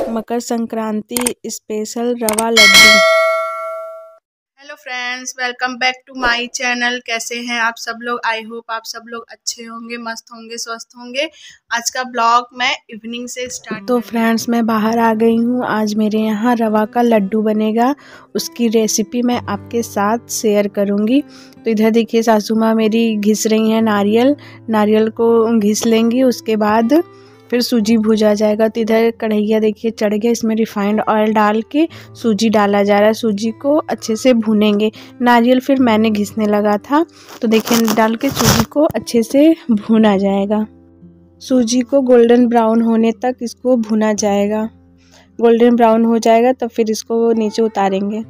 Makar Sankranti special rava laddoo. Hello friends, welcome back to my channel. कैसे हैं आप सब लोग? आई होप आप सब लोग अच्छे होंगे, मस्त होंगे, स्वस्थ होंगे। आज का ब्लॉग मैं इवनिंग से स्टार्ट तो फ्रेंड्स मैं बाहर आ गई हूँ। आज मेरे यहाँ रवा का लड्डू बनेगा, उसकी रेसिपी मैं आपके साथ शेयर करूँगी। तो इधर देखिए सासू माँ मेरी घिस रही हैं नारियल को घिस लेंगी, उसके बाद फिर सूजी भूजा जाएगा। तो इधर कढ़ैया देखिए चढ़ गया, इसमें रिफाइंड ऑयल डाल के सूजी डाला जा रहा है। सूजी को अच्छे से भूनेंगे। नारियल फिर मैंने घिसने लगा था, तो देखिए डाल के सूजी को अच्छे से भूना जाएगा। सूजी को गोल्डन ब्राउन होने तक इसको भुना जाएगा। गोल्डन ब्राउन हो जाएगा तो फिर इसको नीचे उतारेंगे।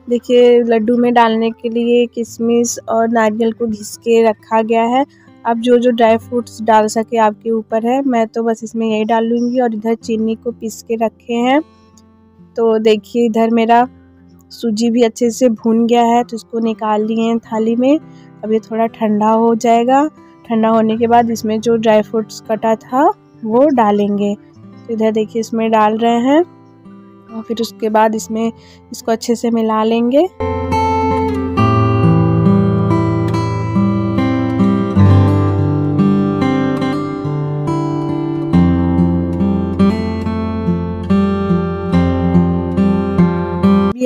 देखिए लड्डू में डालने के लिए किशमिश और नारियल को घिस के रखा गया है। आप जो जो ड्राई फ्रूट्स डाल सके आपके ऊपर है, मैं तो बस इसमें यही डालूंगी। और इधर चीनी को पीस के रखे हैं। तो देखिए इधर मेरा सूजी भी अच्छे से भून गया है, तो इसको निकाल लिए हैं थाली में। अब ये थोड़ा ठंडा हो जाएगा। ठंडा होने के बाद इसमें जो ड्राई फ्रूट्स कटा था वो डालेंगे। तो इधर देखिए इसमें डाल रहे हैं और फिर उसके बाद इसमें इसको अच्छे से मिला लेंगे।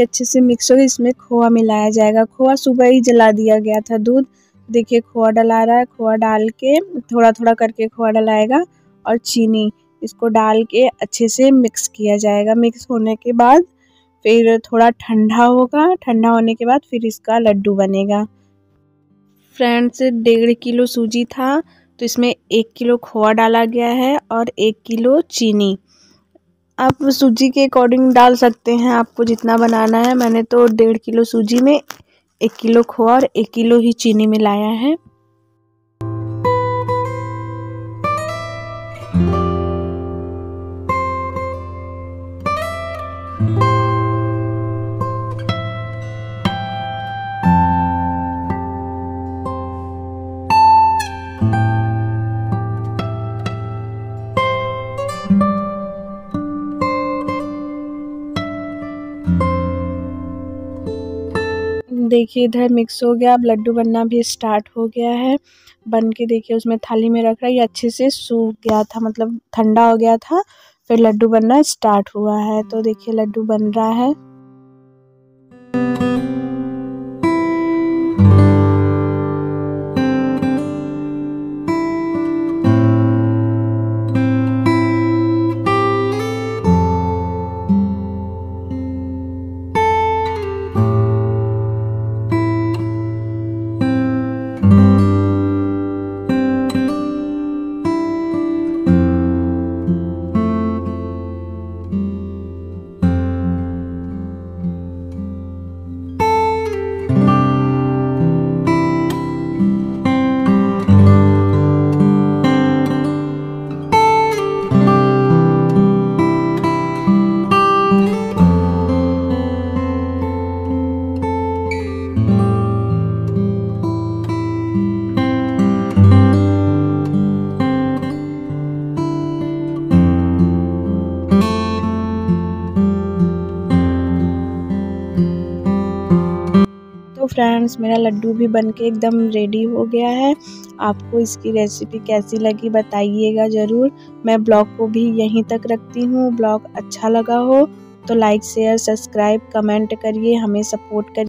अच्छे से मिक्स हो गया। इसमें खोआ मिलाया जाएगा। खोआ सुबह ही जला दिया गया था दूध। देखिए खोआ डला रहा है। खोआ डाल के थोड़ा थोड़ा करके खोआ डलाएगा और चीनी इसको डाल के अच्छे से मिक्स किया जाएगा। मिक्स होने के बाद फिर थोड़ा ठंडा होगा। ठंडा होने के बाद फिर इसका लड्डू बनेगा। फ्रेंड्स 1.5 किलो सूजी था, तो इसमें 1 किलो खोआ डाला गया है और 1 किलो चीनी। आप सूजी के अकॉर्डिंग डाल सकते हैं, आपको जितना बनाना है। मैंने तो 1.5 किलो सूजी में 1 किलो खोआ और 1 किलो ही चीनी मिलाया है। देखिए इधर मिक्स हो गया। अब लड्डू बनना भी स्टार्ट हो गया है। बन के देखिए उसमें थाली में रख रहा है। ये अच्छे से सूख गया था, मतलब ठंडा हो गया था, फिर लड्डू बनना स्टार्ट हुआ है। तो देखिए लड्डू बन रहा है। फ्रेंड्स मेरा लड्डू भी बनके एकदम रेडी हो गया है। आपको इसकी रेसिपी कैसी लगी बताइएगा ज़रूर। मैं ब्लॉग को भी यहीं तक रखती हूँ। ब्लॉग अच्छा लगा हो तो लाइक शेयर सब्सक्राइब कमेंट करिए, हमें सपोर्ट करिए।